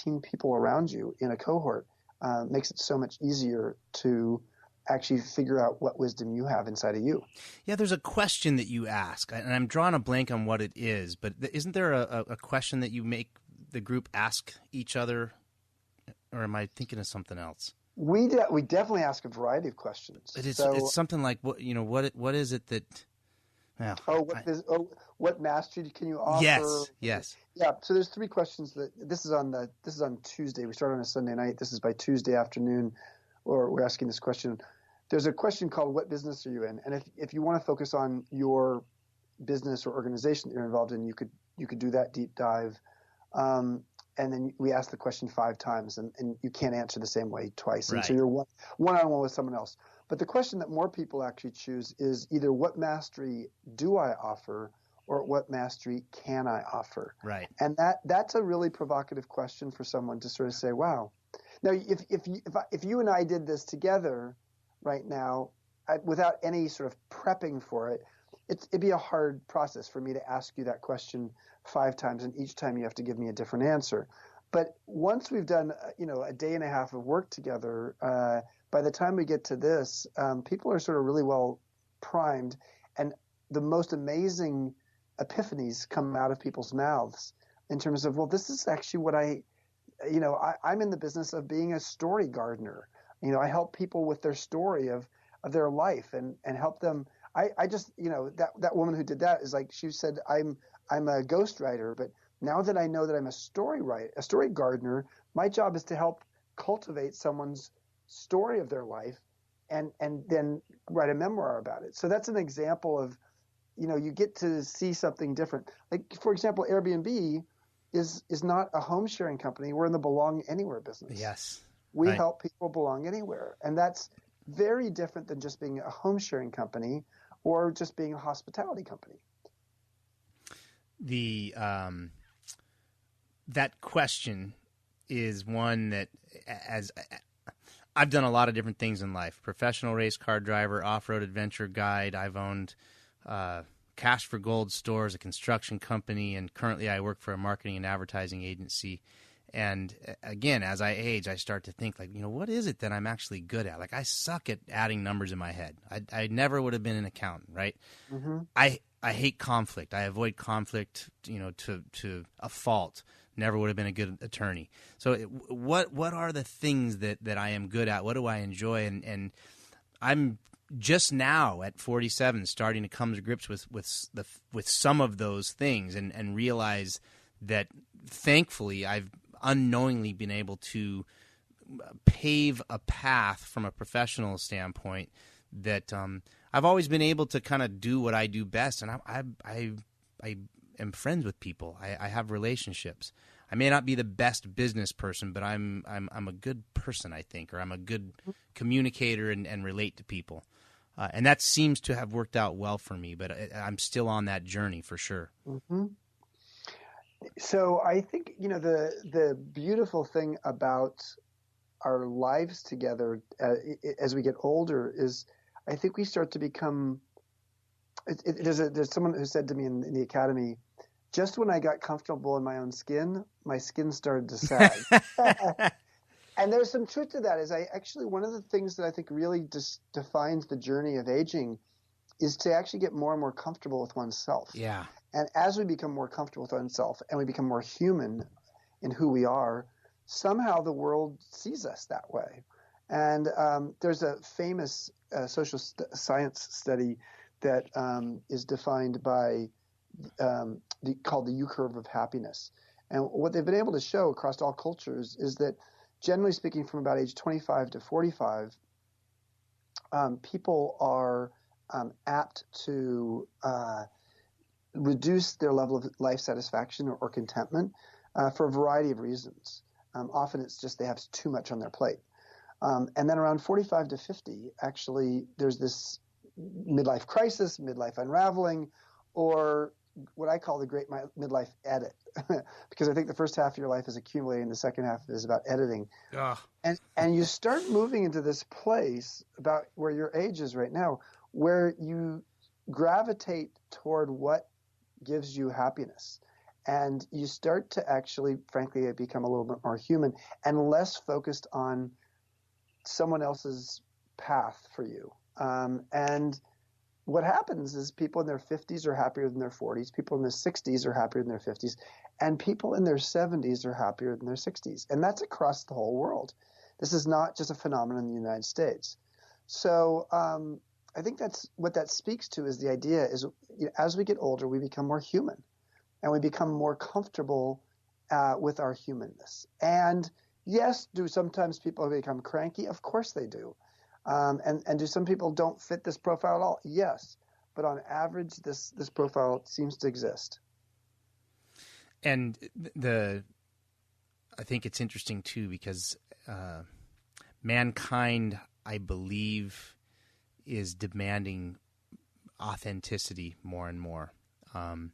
15 people around you in a cohort makes it so much easier to actually figure out what wisdom you have inside of you. Yeah, there's a question that you ask, and I'm drawing a blank on what it is, but isn't there a question that you make the group ask each other, or am I thinking of something else? We definitely ask a variety of questions. It's something like, what is it that... Well, what mastery can you offer? Yes. Yeah. So there's 3 questions this is on Tuesday. We start on a Sunday night. This is by Tuesday afternoon, or we're asking this question. There's a question called, what business are you in? And if you want to focus on your business or organization that you're involved in, you could do that deep dive. And then we ask the question 5 times, and you can't answer the same way twice. Right. And so you're one-on-one with someone else. But the question that more people actually choose is either, what mastery do I offer, or what mastery can I offer? Right. And that's a really provocative question for someone to sort of say, wow. Now, if you and I did this together right now, without any sort of prepping for it, it'd be a hard process for me to ask you that question 5 times, and each time you have to give me a different answer. But once we've done, a day and a half of work together, by the time we get to this, people are sort of really well primed, and the most amazing epiphanies come out of people's mouths in terms of, well, this is actually what I'm in the business of being a story gardener. I help people with their story of their life and help them. I just, that woman who did that is like, she said, I'm a ghostwriter, but now that I know that I'm a story gardener, my job is to help cultivate someone's story of their life and then write a memoir about it. So that's an example of, you get to see something different. Like, for example, Airbnb is not a home sharing company. We're in the belong anywhere business. Yes. We help people belong anywhere. And that's very different than just being a home sharing company or just being a hospitality company. That question is one that, as I've done a lot of different things in life: professional race car driver, off-road adventure guide. I've owned cash for gold stores, a construction company, and currently I work for a marketing and advertising agency. And again, as I age, I start to think, like, what is it that I'm actually good at? Like, I suck at adding numbers in my head. I never would have been an accountant, right? Mm-hmm. I hate conflict. I avoid conflict, to a fault. Never would have been a good attorney. So what are the things that I am good at? What do I enjoy? And I'm just now at 47 starting to come to grips with some of those things and realize that, thankfully, I've unknowingly been able to pave a path from a professional standpoint that I've always been able to kind of do what I do best, and I am friends with people. I have relationships. I may not be the best business person, but I'm a good person, I think, or I'm a good communicator and relate to people. And that seems to have worked out well for me, but I'm still on that journey for sure. Mm-hmm. So I think, the beautiful thing about our lives together as we get older is, I think we start to become. There's someone who said to me in the academy, just when I got comfortable in my own skin, my skin started to sag. And there's some truth to that. One of the things that I think really defines the journey of aging is to actually get more and more comfortable with oneself. Yeah. And as we become more comfortable with oneself and we become more human in who we are, somehow the world sees us that way. And there's a famous social science study that is defined by called the U-curve of happiness. And what they've been able to show across all cultures is that, generally speaking, from about age 25 to 45, people are apt to reduce their level of life satisfaction or contentment for a variety of reasons. Often it's just they have too much on their plate. And then around 45 to 50, actually, there's this midlife crisis, midlife unraveling, or what I call the great midlife edit, because I think the first half of your life is accumulating, the second half is about editing. Ugh. And you start moving into this place about where your age is right now, where you gravitate toward what gives you happiness. And you start to actually, frankly, become a little bit more human and less focused on someone else's path for you. And what happens is people in their 50s are happier than their 40s. People in their 60s are happier than their 50s. And people in their 70s are happier than their 60s. And that's across the whole world. This is not just a phenomenon in the United States. So I think that's what that speaks to, is the idea is, as we get older, we become more human and we become more comfortable with our humanness. And yes, do sometimes people become cranky? Of course they do. And do some people don't fit this profile at all? Yes. But on average, this profile seems to exist. And I think it's interesting too, because mankind, I believe, is demanding authenticity more and more. And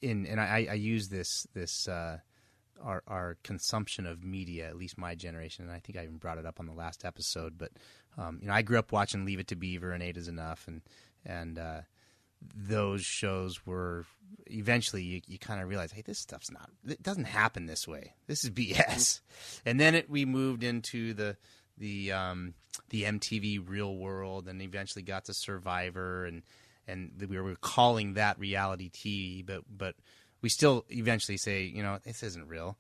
I use this our consumption of media, at least my generation, and I think I even brought it up on the last episode. But I grew up watching Leave It to Beaver and 8 is Enough, and those shows were eventually you kind of realize, hey, this stuff's it doesn't happen this way. This is BS. And then we moved into the MTV Real World, and eventually got to Survivor, and we were calling that reality TV, but we still eventually say, this isn't real.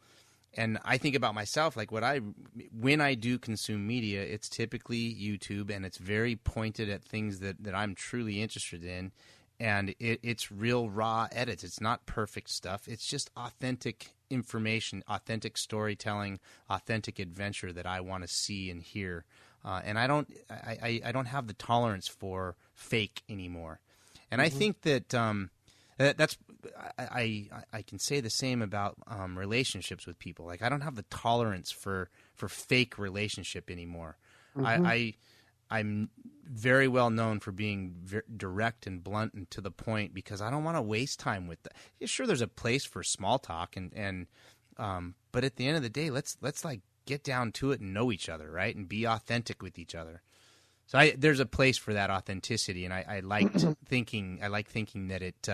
And I think about myself, like when I do consume media, it's typically YouTube, and it's very pointed at things that I'm truly interested in. And it's real raw edits. It's not perfect stuff. It's just authentic information, authentic storytelling, authentic adventure that I want to see and hear. And I don't have the tolerance for fake anymore. And I think that that's I can say the same about relationships with people. Like, I don't have the tolerance for fake relationship anymore. I'm very well known for being direct and blunt and to the point, because I don't want to waste time with that. Yeah, sure, there's a place for small talk, and but at the end of the day, let's like get down to it and know each other, right, and be authentic with each other. So there's a place for that authenticity, and I like thinking that it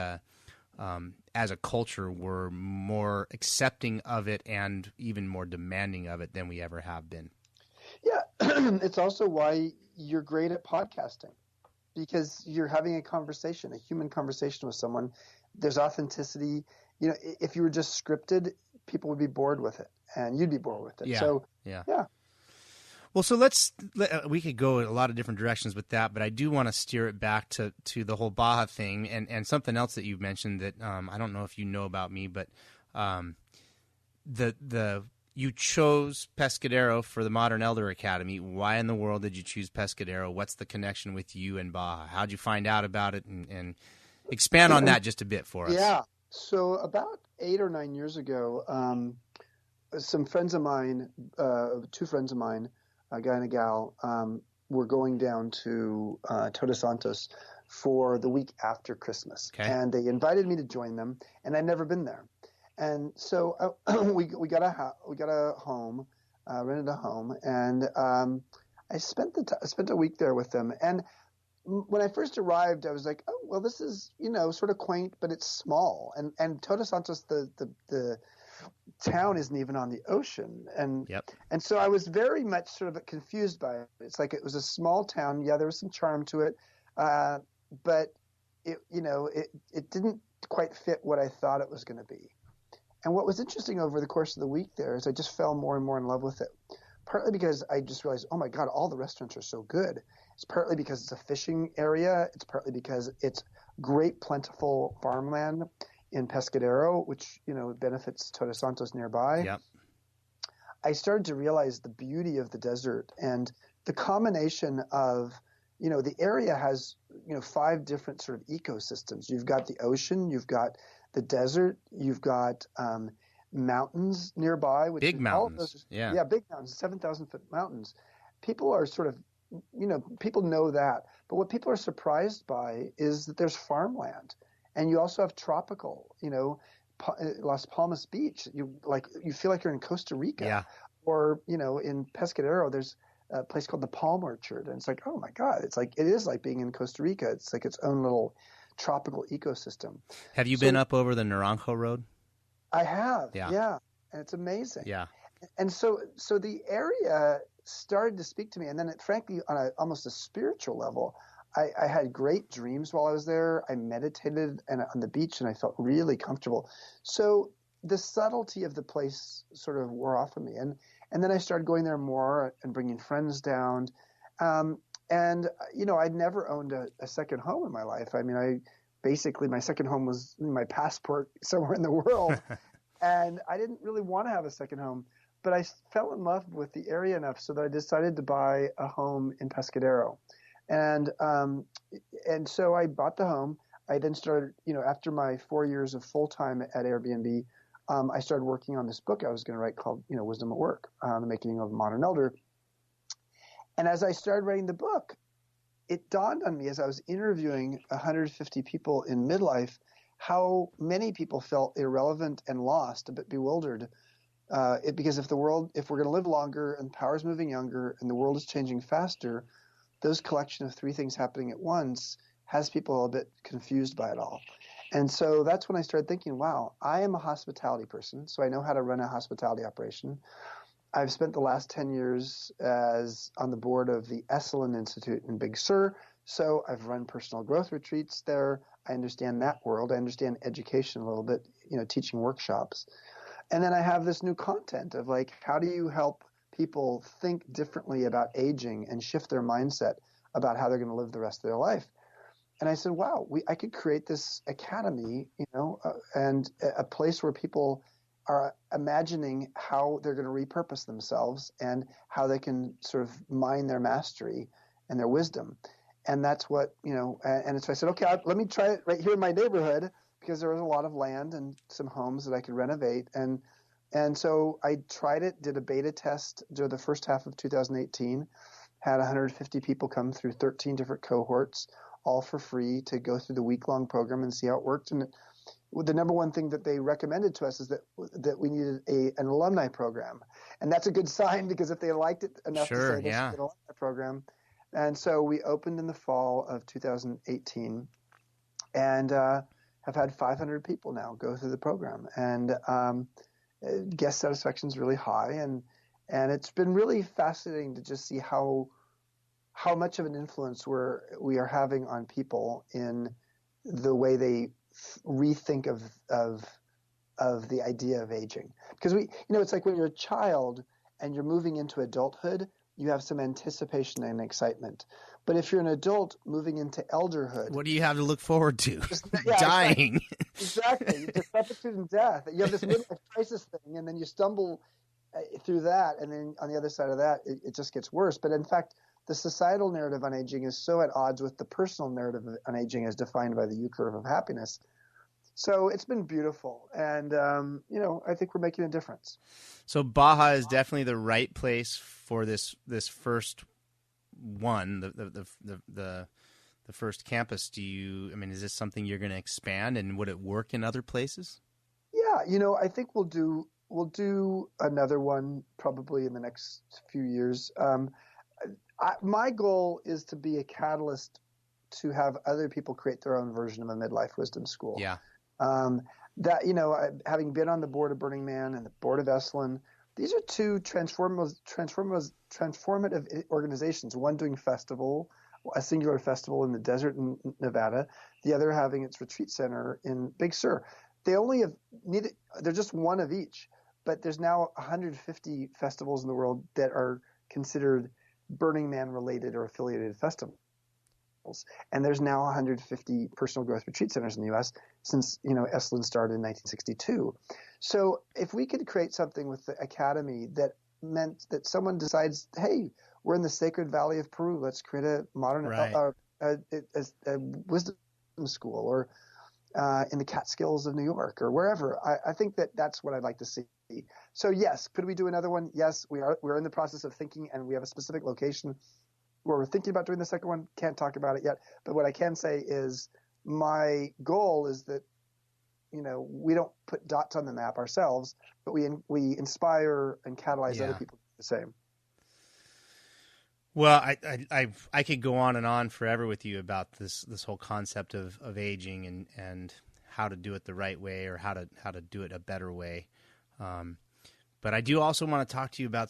as a culture we're more accepting of it and even more demanding of it than we ever have been. Yeah, it's also why you're great at podcasting, because you're having a conversation, a human conversation with someone. There's authenticity. If you were just scripted, people would be bored with it, and you'd be bored with it. Yeah. So, yeah. Well, so we could go a lot of different directions with that, but I do want to steer it back to the whole Baja thing, and something else that you mentioned that I don't know if you know about me, but you chose Pescadero for the Modern Elder Academy. Why in the world did you choose Pescadero? What's the connection with you and Baja? How'd you find out about it? And expand on that just a bit for us. Yeah. So about 8 or 9 years ago, some friends of mine, 2 friends of mine, a guy and a gal, were going down to Todos Santos for the week after Christmas. Okay. And they invited me to join them, and I'd never been there. And so we got a home, rented a home, and I spent a week there with them. And when I first arrived, I was like, oh, well, this is sort of quaint, but it's small. And Todos Santos, the town isn't even on the ocean, and so I was very much sort of confused by it. It's like it was a small town. Yeah, there was some charm to it, but it didn't quite fit what I thought it was going to be. And what was interesting over the course of the week there is I just fell more and more in love with it. Partly because I just realized, oh my God, all the restaurants are so good. It's partly because it's a fishing area. It's partly because it's great, plentiful farmland in Pescadero, which benefits Todos Santos nearby. Yep. I started to realize the beauty of the desert and the combination of, the area has 5 different sort of ecosystems. You've got the ocean, you've got the desert, you've got mountains nearby, which big mountains. Big mountains, 7,000-foot mountains. People are sort of, people know that, but what people are surprised by is that there's farmland. And you also have tropical, Las Palmas Beach. You feel like you're in Costa Rica. Yeah. Or, in Pescadero, there's a place called the Palm Orchard. And it's like, oh my God, it is like being in Costa Rica. It's like its own little tropical ecosystem. Have you been up over the Naranjo Road? I have, Yeah. yeah, and it's amazing. Yeah. And so the area started to speak to me, and then frankly, on almost a spiritual level, I had great dreams while I was there. I meditated on the beach, and I felt really comfortable. So the subtlety of the place sort of wore off of me, and then I started going there more and bringing friends down. And I'd never owned a second home in my life. I mean, basically my second home was my passport somewhere in the world, and I didn't really want to have a second home. But I fell in love with the area enough so that I decided to buy a home in Pescadero. And so I bought the home. I then started, after my 4 years of full time at Airbnb, I started working on this book I was going to write called, Wisdom at Work, The Making of a Modern Elder. And as I started writing the book, it dawned on me as I was interviewing 150 people in midlife, how many people felt irrelevant and lost, a bit bewildered. Because if we're going to live longer and power's moving younger and the world is changing faster, those collection of three things happening at once has people a bit confused by it all. And so that's when I started thinking, wow, I am a hospitality person, so I know how to run a hospitality operation. I've spent the last 10 years on the board of the Esalen Institute in Big Sur, so I've run personal growth retreats there. I understand that world. I understand education a little bit, teaching workshops. And then I have this new content of like, how do you help people think differently about aging and shift their mindset about how they're going to live the rest of their life? And I said, wow, I could create this academy, and a place where people are imagining how they're going to repurpose themselves and how they can sort of mine their mastery and their wisdom. And that's what, and so I said, okay, let me try it right here in my neighborhood, because there was a lot of land and some homes that I could renovate. And so I tried it, did a beta test during the first half of 2018, had 150 people come through 13 different cohorts, all for free, to go through the week-long program and see how it worked. And the number one thing that they recommended to us is that we needed an alumni program. And that's a good sign, because if they liked it enough to say they should get an alumni program. And so we opened in the fall of 2018 and have had 500 people now go through the program. And guest satisfaction is really high. And it's been really fascinating to just see how much of an influence we are having on people in the way they rethink of the idea of aging. Because it's like when you're a child and you're moving into adulthood, you have some anticipation and excitement. But if you're an adult moving into elderhood, what do you have to look forward to? Yeah, dying. Exactly. Decrepitude and death. You have this midlife crisis thing, and then you stumble through that, and then on the other side of that, it just gets worse. But in fact, the societal narrative on aging is so at odds with the personal narrative on aging as defined by the U-curve of happiness. So it's been beautiful, and I think we're making a difference. So Baja is definitely the right place for this first one, the first campus. Is this something you're going to expand, and would it work in other places? Yeah, I think we'll do another one probably in the next few years. My goal is to be a catalyst to have other people create their own version of a midlife wisdom school. Yeah. Having been on the board of Burning Man and the board of Esalen, these are two transformative organizations. One doing a singular festival in the desert in Nevada, the other having its retreat center in Big Sur. They're just one of each, but there's now 150 festivals in the world that are considered Burning Man related or affiliated festivals. And there's now 150 personal growth retreat centers in the U.S. since, Esalen started in 1962. So if we could create something with the academy that meant that someone decides, hey, we're in the Sacred Valley of Peru, let's create a modern a wisdom school, or in the Catskills of New York, or wherever. I think that's what I'd like to see. So yes, could we do another one? Yes, we're in the process of thinking, and we have a specific location where we're thinking about doing the second one. Can't talk about it yet, but what I can say is my goal is that we don't put dots on the map ourselves, but we inspire and catalyze other people to do the same. Well, I could go on and on forever with you about this whole concept of aging and how to do it the right way or how to do it a better way. But I do also want to talk to you about